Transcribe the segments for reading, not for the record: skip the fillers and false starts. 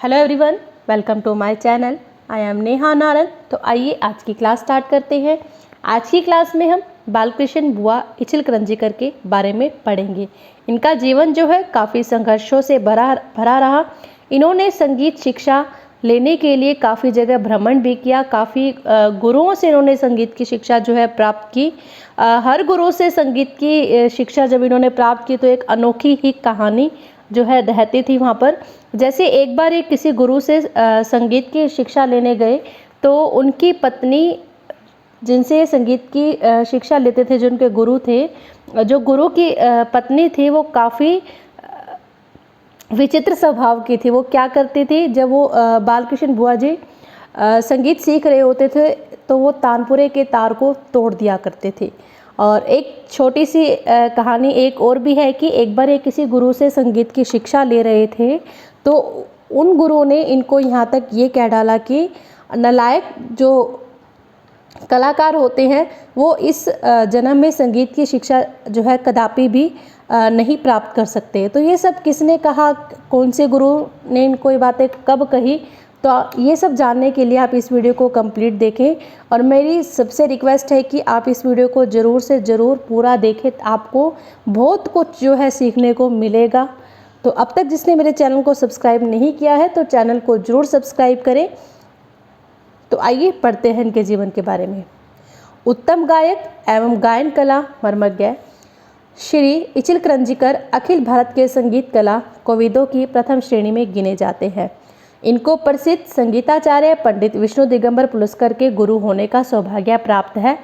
Hello everyone, welcome to my channel. I am Neha Narang. तो आइए आज की क्लास स्टार्ट करते हैं। आज की क्लास में हम बालकृष्ण बुआ इचलकरंजीकर के बारे में पढ़ेंगे। इनका जीवन जो है काफ़ी संघर्षों से भरा रहा। इन्होंने संगीत शिक्षा लेने के लिए काफ़ी जगह भ्रमण भी किया। काफ़ी गुरुओं से इन्होंने संगीत की शिक्षा जो है प्राप्त की। हर गुरु से संगीत की शिक्षा जब इन्होंने प्राप्त की तो एक अनोखी ही कहानी जो है रहती थी वहाँ पर। जैसे एक बार एक किसी गुरु से संगीत की शिक्षा लेने गए तो उनकी पत्नी, जिनसे संगीत की शिक्षा लेते थे, जो उनके गुरु थे, जो गुरु की पत्नी थी, वो काफ़ी विचित्र स्वभाव की थी। वो क्या करती थी, जब वो बालकृष्ण बुआ जी संगीत सीख रहे होते थे तो वो तानपुरे के तार को तोड़ दिया करते थे। और एक छोटी सी कहानी एक और भी है कि एक बार एक किसी गुरु से संगीत की शिक्षा ले रहे थे तो उन गुरुओं ने इनको यहाँ तक ये कह डाला कि नालायक जो कलाकार होते हैं वो इस जन्म में संगीत की शिक्षा जो है कदापि भी नहीं प्राप्त कर सकते। तो ये सब किसने कहा, कौन से गुरु ने इनको ये बातें कब कही, तो ये सब जानने के लिए आप इस वीडियो को कंप्लीट देखें। और मेरी सबसे रिक्वेस्ट है कि आप इस वीडियो को ज़रूर से ज़रूर पूरा देखें, आपको बहुत कुछ जो है सीखने को मिलेगा। तो अब तक जिसने मेरे चैनल को सब्सक्राइब नहीं किया है तो चैनल को ज़रूर सब्सक्राइब करें। तो आइए पढ़ते हैं इनके जीवन के बारे में। उत्तम गायक एवं गायन कला मर्मज्ञ श्री इचलकरंजीकर अखिल भारत के संगीत कला कोविदों की प्रथम श्रेणी में गिने जाते हैं। इनको प्रसिद्ध संगीताचार्य पंडित विष्णु दिगंबर पुलस्कर के गुरु होने का सौभाग्य प्राप्त है।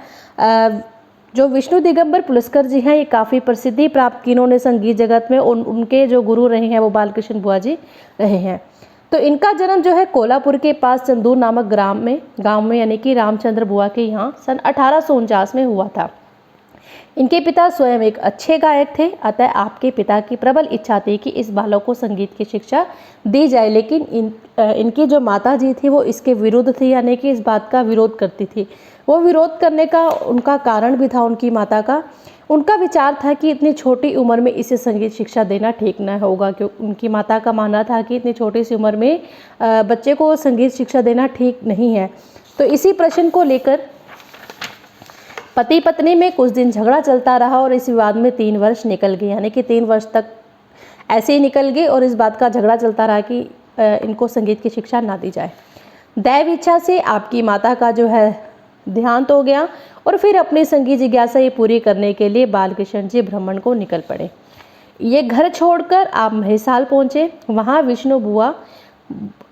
जो विष्णु दिगंबर पुलस्कर जी हैं, ये काफ़ी प्रसिद्धि प्राप्त की इन्होंने संगीत जगत में। उनके जो गुरु रहे हैं वो बालकृष्ण बुआ जी रहे हैं। तो इनका जन्म जो है कोल्हापुर के पास चंदूर नामक गांव में यानी कि रामचंद्र बुआ के यहाँ सन 1849 में हुआ था। इनके पिता स्वयं एक अच्छे गायक थे, अतः आपके पिता की प्रबल इच्छा थी कि इस बालक को संगीत की शिक्षा दी जाए। लेकिन इनकी जो माता जी थी वो इसके विरुद्ध थी, यानी कि इस बात का विरोध करती थी। वो विरोध करने का उनका कारण भी था उनकी माता का। उनका विचार था कि इतनी छोटी उम्र में इसे संगीत शिक्षा देना ठीक न होगा, क्योंकि उनकी माता का मानना था कि इतनी छोटी सी उम्र में बच्चे को संगीत शिक्षा देना ठीक नहीं है। तो इसी प्रश्न को लेकर पति पत्नी में कुछ दिन झगड़ा चलता रहा और इस विवाद में 3 वर्ष निकल गए, यानी कि 3 वर्ष तक ऐसे ही निकल गए और इस बात का झगड़ा चलता रहा कि इनको संगीत की शिक्षा ना दी जाए। दैव इच्छा से आपकी माता का जो है देहांत हो गया और फिर अपनी संगीत जिज्ञासा ये पूरी करने के लिए बालकृष्ण जी भ्रमण को निकल पड़े। ये घर छोड़कर आप महिसाल पहुँचे। वहाँ विष्णु बुआ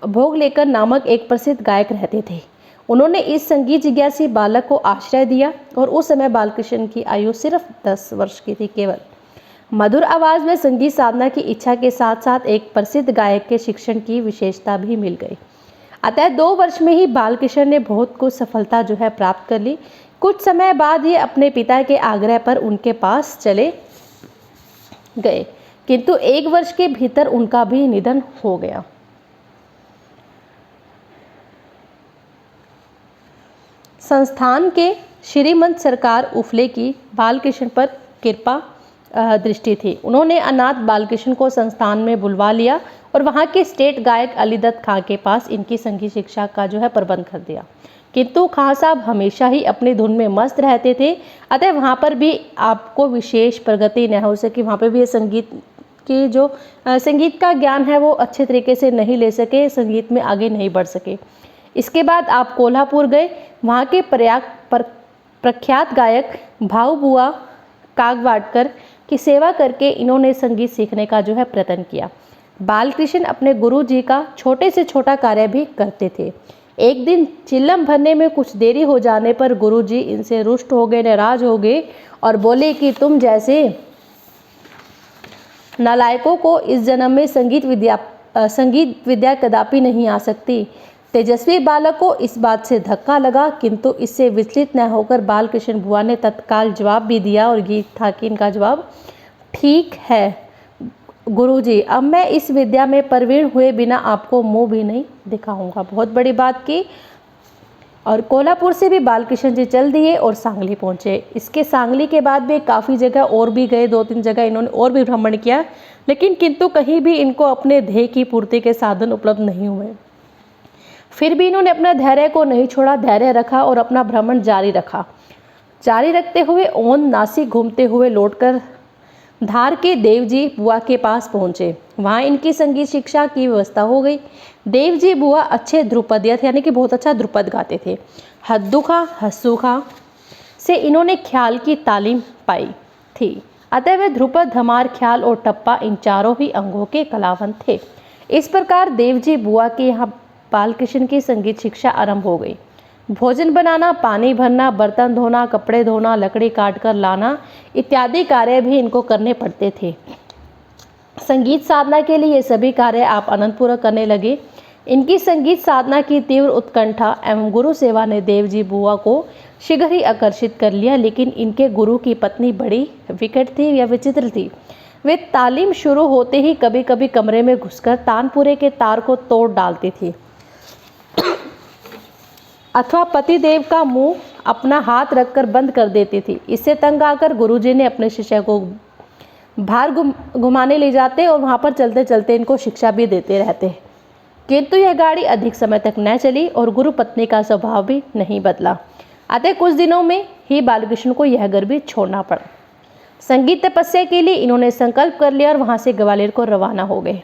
भोग लेकर नामक एक प्रसिद्ध गायक रहते थे। उन्होंने इस संगीत जिज्ञासी बालक को आश्रय दिया और उस समय बालकृष्ण की आयु सिर्फ 10 वर्ष की थी केवल। मधुर आवाज़ में संगीत साधना की इच्छा के साथ साथ एक प्रसिद्ध गायक के शिक्षण की विशेषता भी मिल गई। अतः 2 वर्ष में ही बालकृष्ण ने बहुत कुछ सफलता जो है प्राप्त कर ली। कुछ समय बाद ये अपने पिता के आग्रह पर उनके पास चले गए, किंतु 1 वर्ष के भीतर उनका भी निधन हो गया। संस्थान के श्रीमंत सरकार उफले की बालकृष्ण पर कृपा दृष्टि थी। उन्होंने अनाथ बालकृष्ण को संस्थान में बुलवा लिया और वहाँ के स्टेट गायक अलीदत्त खां के पास इनकी संगीत शिक्षा का जो है प्रबंध कर दिया। किंतु खां साहब हमेशा ही अपनी धुन में मस्त रहते थे, अतः वहाँ पर भी आपको विशेष प्रगति न हो सकी। वहाँ पर भी ये संगीत की जो संगीत का ज्ञान है वो अच्छे तरीके से नहीं ले सके, संगीत में आगे नहीं बढ़ सके। इसके बाद आप कोल्हापुर गए। वहाँ के प्रख्यात गायक भाऊ बुआ कागवाडकर की सेवा करके इन्होंने संगीत सीखने का जो है प्रयत्न किया। बालकृष्ण अपने गुरु जी का छोटे से छोटा कार्य भी करते थे। एक दिन चिल्लम भरने में कुछ देरी हो जाने पर गुरु जी इनसे रुष्ट हो गए, नाराज हो गए और बोले कि तुम जैसे नालायकों को इस जन्म में संगीत विद्या कदापि नहीं आ सकती। तेजस्वी बालक को इस बात से धक्का लगा, किंतु इससे विचलित न होकर बालकृष्ण बुआ ने तत्काल जवाब भी दिया और ये था कि इनका जवाब, ठीक है गुरुजी, अब मैं इस विद्या में प्रवीण हुए बिना आपको मुंह भी नहीं दिखाऊंगा। बहुत बड़ी बात की। और कोल्हापुर से भी बालकृष्ण जी चल दिए और सांगली पहुँचे। इसके सांगली के बाद भी काफ़ी जगह और भी गए, 2-3 जगह इन्होंने और भी भ्रमण किया, लेकिन किंतु कहीं भी इनको अपने ध्येय की पूर्ति के साधन उपलब्ध नहीं हुए। फिर भी इन्होंने अपना धैर्य को नहीं छोड़ा, धैर्य रखा और अपना भ्रमण जारी रखा। जारी रखते हुए ओन नासिक घूमते हुए लौटकर धार के देवजी बुआ के पास पहुँचे। वहाँ इनकी संगीत शिक्षा की व्यवस्था हो गई। देवजी बुआ अच्छे ध्रुपदीय थे, यानी कि बहुत अच्छा ध्रुपद गाते थे। हद्दू खां, हस्सू खां से इन्होंने ख्याल की तालीम पाई थी। अतः वे ध्रुपद, धमार, ख्याल और टप्पा इन चारों ही अंगों के कलावंत थे। इस प्रकार देवजी बुआ के यहाँ बालकृष्ण की संगीत शिक्षा आरंभ हो गई। भोजन बनाना, पानी भरना, बर्तन धोना, कपड़े धोना, लकड़ी काट कर लाना इत्यादि कार्य भी इनको करने पड़ते थे। संगीत साधना के लिए ये सभी कार्य आप आनंदपूर्वक करने लगे। इनकी संगीत साधना की तीव्र उत्कंठा एवं गुरु सेवा ने देवजी बुआ को शीघ्र ही आकर्षित कर लिया, लेकिन इनके गुरु की पत्नी बड़ी विकट थी या विचित्र थी। वे तालीम शुरू होते ही कभी कभी कमरे में घुसकर तानपुरे के तार को तोड़ डालती थी अथवा पतिदेव का मुंह अपना हाथ रखकर बंद कर देती थी। इससे तंग आकर गुरुजी ने अपने शिष्य को बाहर घुमाने ले जाते और वहाँ पर चलते चलते इनको शिक्षा भी देते रहते। किंतु यह गाड़ी अधिक समय तक न चली और गुरु पत्नी का स्वभाव भी नहीं बदला। अतः कुछ दिनों में ही बालकृष्ण को यह घर भी छोड़ना पड़ा। संगीत तपस्या के लिए इन्होंने संकल्प कर लिया और वहाँ से ग्वालियर को रवाना हो गए।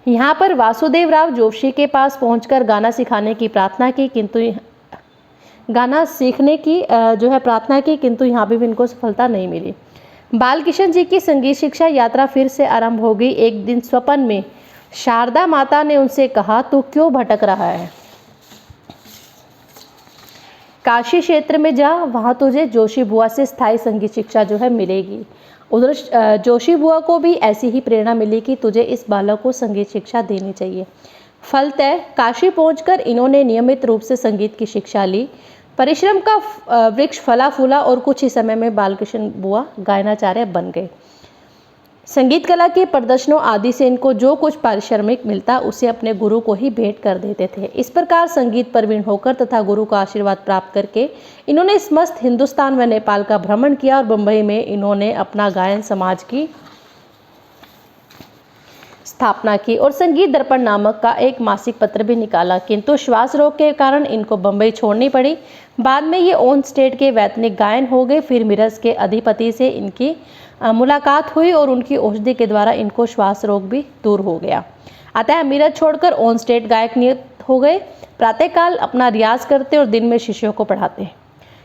यहाँ पर वासुदेव राव जोशी के पास पहुंचकर गाना सिखाने की प्रार्थना की, किंतु गाना सीखने की प्रार्थना की, किंतु यहाँ भी इनको सफलता नहीं मिली। बालकृष्ण जी की संगीत शिक्षा यात्रा फिर से आरंभ हो गई। एक दिन स्वप्न में शारदा माता ने उनसे कहा, तू क्यों भटक रहा है? काशी क्षेत्र में जा, वहाँ तुझे जोशी बुआ से स्थायी संगीत शिक्षा मिलेगी। उधर जोशी बुआ को भी ऐसी ही प्रेरणा मिली कि तुझे इस बालक को संगीत शिक्षा देनी चाहिए। फलतः काशी पहुंचकर इन्होंने नियमित रूप से संगीत की शिक्षा ली। परिश्रम का वृक्ष फला फूला और कुछ ही समय में बालकृष्ण बुआ गायनाचार्य बन गए। संगीत कला के प्रदर्शनों आदि से इनको जो कुछ पारिश्रमिक मिलता उसे अपने गुरु को ही भेंट कर देते थे। इस प्रकार संगीत प्रवीण होकर तथा गुरु का आशीर्वाद प्राप्त करके इन्होंने समस्त हिंदुस्तान व नेपाल का भ्रमण किया और बम्बई में इन्होंने अपना गायन समाज की स्थापना की और संगीत दर्पण नामक का एक मासिक पत्र भी निकाला। किंतु श्वास रोग के कारण इनको बम्बई छोड़नी पड़ी। बाद में ये ऑन स्टेट के वैतनिक गायन हो गए। फिर मिरज के अधिपति से इनकी मुलाकात हुई और उनकी औषधि के द्वारा इनको श्वास रोग भी दूर हो गया। अतः मिरज छोड़कर ऑन स्टेट गायक नियुक्त हो गए। प्रातःकाल अपना रियाज करते और दिन में शिष्यों को पढ़ाते।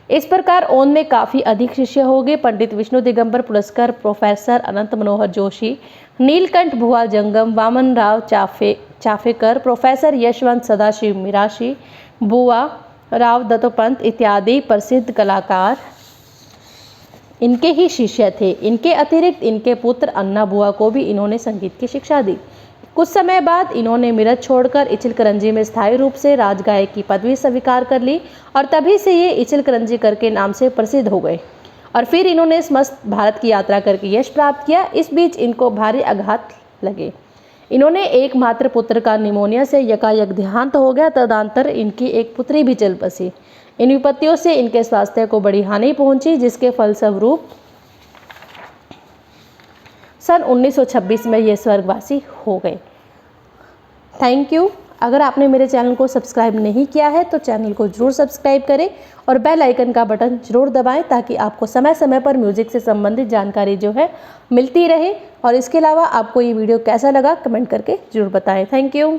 इस प्रकार ओन में काफ़ी अधिक शिष्य हो गए। पंडित विष्णु दिगंबर पुरस्कार, प्रोफेसर अनंत मनोहर जोशी, नीलकंठ भुआ जंगम, वामन राव चाफेकर, प्रोफेसर यशवंत सदाशिव मिराशी, बुआ राव दत्तोपंत इत्यादि प्रसिद्ध कलाकार इनके ही शिष्य थे। इनके अतिरिक्त इनके पुत्र अन्ना बुआ को भी इन्होंने संगीत की शिक्षा दी। कुछ समय बाद इन्होंने मिरज छोड़कर इचलकरंजी में स्थायी रूप से राजगायक की पदवी स्वीकार कर ली और तभी से ये इचलकरंजी कर के नाम से प्रसिद्ध हो गए। और फिर इन्होंने समस्त भारत की यात्रा करके यश प्राप्त किया। इस बीच इनको भारी आघात लगे। इन्होंने एकमात्र पुत्र का निमोनिया से यकायक देहांत हो गया। तदंतर इनकी एक पुत्री भी चल बसी। इन विपत्तियों से इनके स्वास्थ्य को बड़ी हानि पहुंची, जिसके फलस्वरूप सन 1926 में ये स्वर्गवासी हो गए। Thank you. अगर आपने मेरे चैनल को सब्सक्राइब नहीं किया है तो चैनल को ज़रूर सब्सक्राइब करें और बेल आइकन का बटन ज़रूर दबाएं ताकि आपको समय समय पर म्यूज़िक से संबंधित जानकारी मिलती रहे। और इसके अलावा आपको ये वीडियो कैसा लगा कमेंट करके ज़रूर बताएं। Thank you.